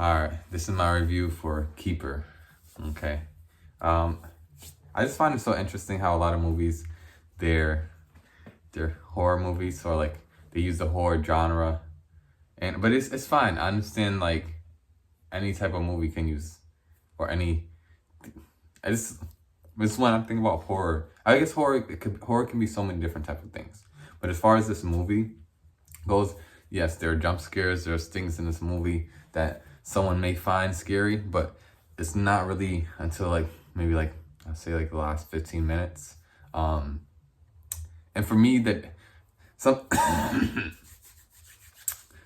All right, this is my review for Keeper. Okay. Um, I just find it so interesting how a lot of movies, they're they're horror movies, or like they use the horror genre, and but it's fine. I understand like any type of movie can use, or any. I just this when I'm thinking about horror. I guess horror can be so many different type of things. But as far as this movie goes, yes, there are jump scares. There's things in this movie that someone may find scary, but it's not really until like maybe like I'd say like the last 15 minutes. And for me, that some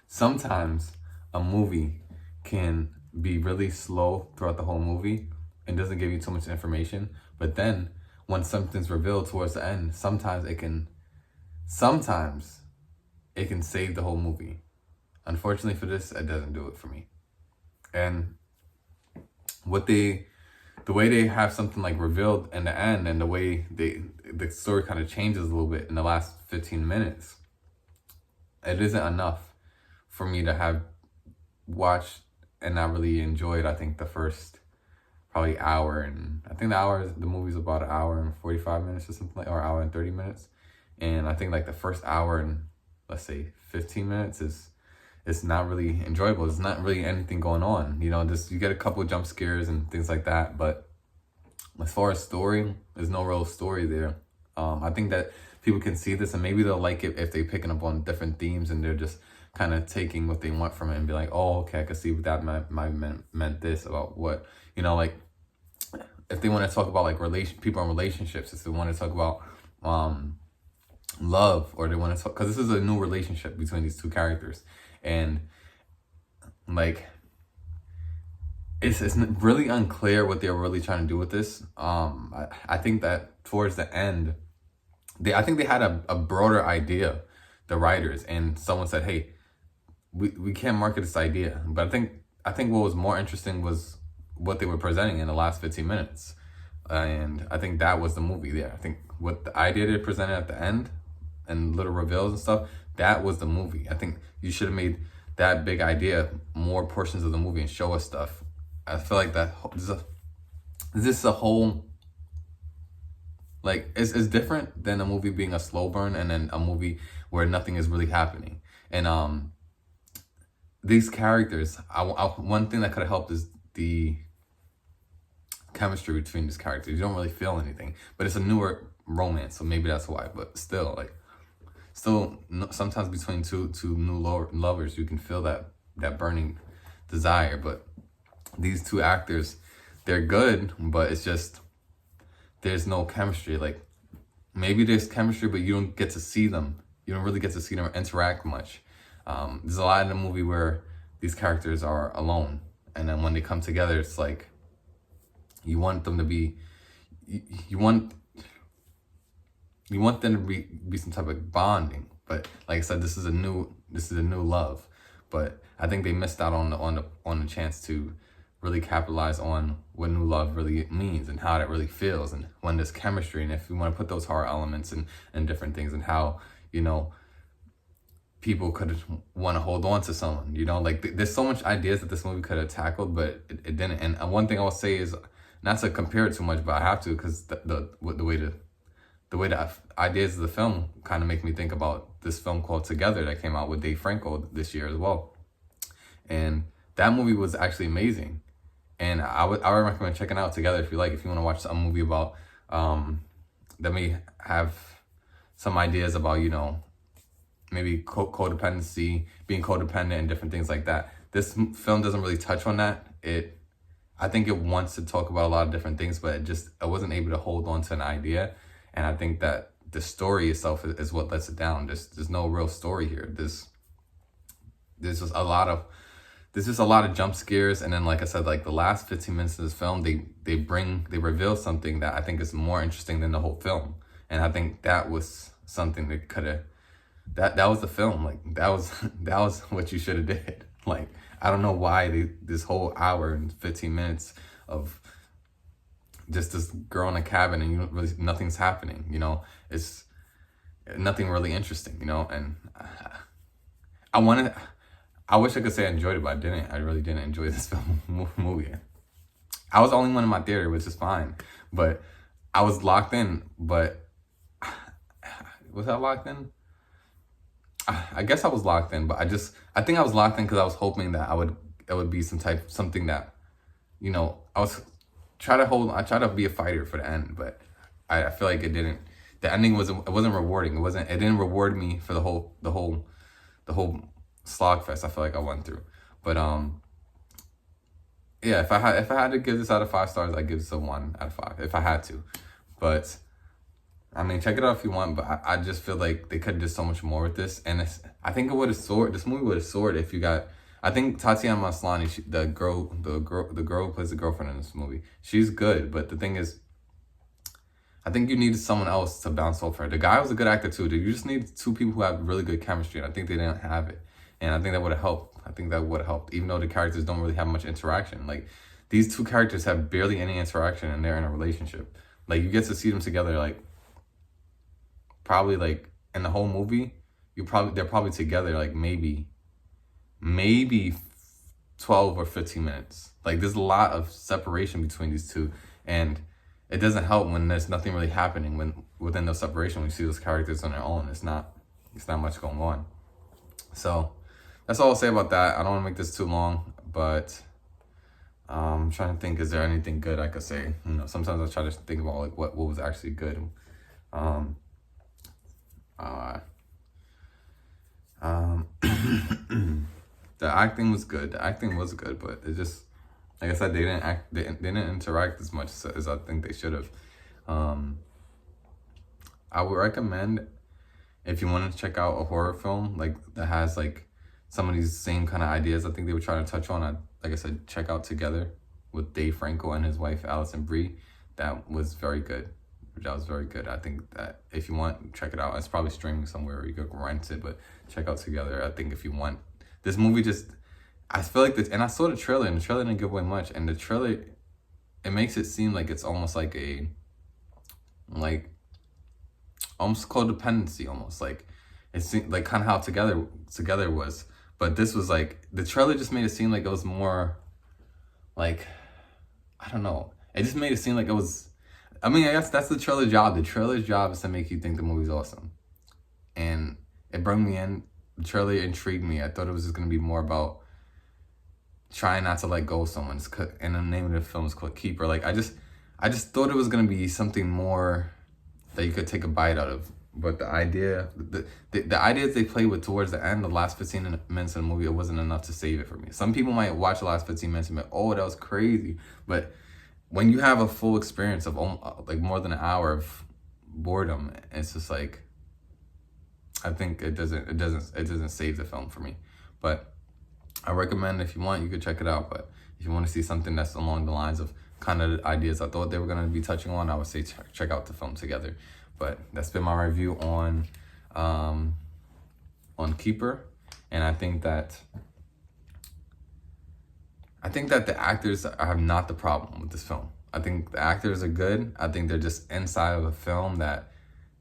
sometimes a movie can be really slow throughout the whole movie and doesn't give you too much information. But then when something's revealed towards the end, sometimes it can save the whole movie. Unfortunately for this, it doesn't do it for me. And the way they have something like revealed in the end, and the way the story kind of changes a little bit in the last 15 minutes, it isn't enough for me to have watched and not really enjoyed. I think the first probably hour, and I think the movie's about an hour and 45 minutes or something, like, or hour and 30 minutes. And I think like the first hour and let's say 15 minutes is it's not really enjoyable. There's not really anything going on. Just you get a couple of jump scares and things like that. But as far as story, there's no real story there. I think that people can see this and maybe they'll like it if they're picking up on different themes and they're just kind of taking what they want from it and be like, oh, okay, I can see what that meant this about what, like if they want to talk about like people in relationships, if they want to talk about love, or they want to talk, because this is a new relationship between these two characters, and like it's really unclear what they're really trying to do with this. I think that towards the end, I think they had a broader idea, the writers, and someone said, hey, we can't market this idea. But I think what was more interesting was what they were presenting in the last 15 minutes. And I think that was the movie there. I think what the idea they presented at the end and little reveals and stuff, that was the movie. I think you should have made that big idea more portions of the movie and show us stuff. I feel like that this is a whole, like, it's different than a movie being a slow burn and then a movie where nothing is really happening. And these characters, one thing that could have helped is the chemistry between these characters. You don't really feel anything, but it's a newer romance, so maybe that's why. But still, sometimes between two new lovers, you can feel that burning desire. But these two actors, they're good, but it's just there's no chemistry. Like, maybe there's chemistry, but you don't get to see them. You don't really get to see them interact much. There's a lot in the movie where these characters are alone, and then when they come together, it's like you want them to be, you want them to be some type of bonding. But like I said, this is a new love. But I think they missed out on the chance to really capitalize on what new love really means and how that really feels, and when there's chemistry, and if you want to put those horror elements and different things, and how people could want to hold on to someone, like there's so much ideas that this movie could have tackled, but it didn't. And one thing I will say is, not to compare it too much, but I have to, because the way the ideas of the film kind of make me think about this film called Together that came out with Dave Franco this year as well. And that movie was actually amazing. And I would recommend checking out Together if you want to watch a movie about that may have some ideas about, maybe codependency, being codependent, and different things like that. This film doesn't really touch on that. I think it wants to talk about a lot of different things, but I wasn't able to hold on to an idea. And I think that the story itself is what lets it down. There's no real story here. There's just a lot of jump scares, and then, like I said, like the last 15 minutes of this film, they reveal something that I think is more interesting than the whole film. And I think that was something that could have, that was the film. Like that was what you should have did. Like, I don't know why this whole hour and 15 minutes of just this girl in a cabin and nothing's happening. It's nothing really interesting. And I wish I could say I enjoyed it, but I didn't. I really didn't enjoy this movie. I was the only one in my theater, which is fine. But I was locked in. But was I locked in? I guess I was locked in, but I think I was locked in because I was hoping that it would be something that, you know, I tried to be a fighter for the end, but I feel like it didn't. The ending it wasn't rewarding. It didn't reward me for the whole slog fest I feel like I went through. But yeah, if I had to give this out of 5 stars, I'd give this a 1 out of 5 if I had to. But I mean, check it out if you want, but I just feel like they could have did so much more with this. And I think it would have soared. This movie would have soared if you got, I think Tatiana Maslany, the girl who plays the girlfriend in this movie, she's good. But the thing is, I think you needed someone else to bounce off her. The guy was a good actor too. You just need 2 people who have really good chemistry. And I think they didn't have it. And I think that would have helped. Even though the characters don't really have much interaction. Like, these 2 characters have barely any interaction and they're in a relationship. Like, you get to see them together, like, probably, like, in the whole movie, they're probably together, like, maybe 12 or 15 minutes. Like, there's a lot of separation between these 2. And it doesn't help when there's nothing really happening within the separation. When you see those characters on their own, it's not much going on. So that's all I'll say about that. I don't want to make this too long, but I'm trying to think, is there anything good I could say? You know, sometimes I try to think about, like, what was actually good. The acting was good. But it just, like I said, they didn't interact as much as I think they should have. I would recommend, if you want to check out a horror film like that has like some of these same kind of ideas I think they were trying to touch on, like I said, check out Together with Dave Franco and his wife Alison Brie. That was very good. I think that if you want, check it out. It's probably streaming somewhere or you could rent it, but check out Together. I think if you want, this movie just, I feel like this, and I saw the trailer, and the trailer didn't give away much, and the trailer, it makes it seem like it's almost like almost codependency, almost like it seemed like kind of how Together was, but this was like, the trailer just made it seem like it was more like, I don't know, it just made it seem like it was, I mean, I guess that's the trailer job. The trailer's job is to make you think the movie's awesome, and it brought me in. The trailer intrigued me. I thought it was just gonna be more about trying not to let go of someone, and the name of the film is called Keeper. Like, I just thought it was gonna be something more that you could take a bite out of. But the ideas they played with towards the end, the last 15 minutes of the movie, it wasn't enough to save it for me. Some people might watch the last 15 minutes and be like, oh, that was crazy. But when you have a full experience of like more than an hour of boredom, it's just like, I think it doesn't save the film for me. But I recommend, if you want, you could check it out. But if you want to see something that's along the lines of kind of the ideas I thought they were going to be touching on, I would say check out the film Together. But that's been my review on Keeper, and I think that the actors are not the problem with this film. I think the actors are good. I think they're just inside of a film that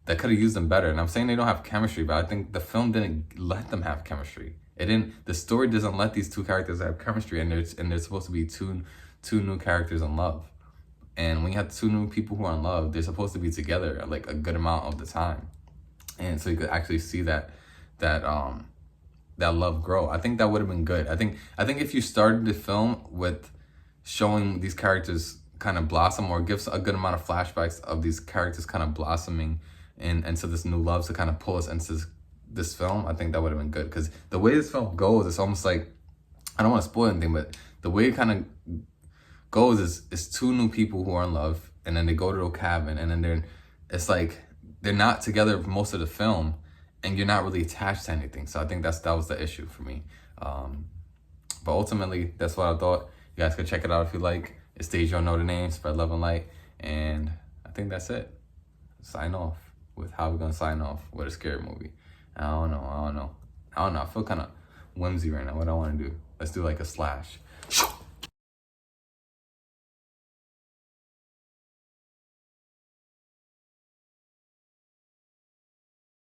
could have used them better. And I'm saying they don't have chemistry, but I think the film didn't let them have chemistry. The story doesn't let these 2 characters have chemistry, and they're supposed to be two new characters in love. And when you have 2 new people who are in love, they're supposed to be together like a good amount of the time. And so you could actually see that love grow. I think that would have been good. I think if you started the film with showing these characters kind of blossom, or gives a good amount of flashbacks of these characters kind of blossoming into this new love to kind of pull us into this film, I think that would have been good. Because the way this film goes, it's almost like, I don't want to spoil anything, but the way it kind of goes is 2 new people who are in love, and then they go to a cabin, and then it's like they're not together most of the film, and you're not really attached to anything. So I think that was the issue for me. But ultimately, that's what I thought. You guys could check it out if you like. It's Deja Know the Name, Spread Love and Light, and I think that's it. Sign off with how we're gonna sign off with a scary movie. I don't know. I feel kind of whimsy right now. What I want to do? Let's do like a slash.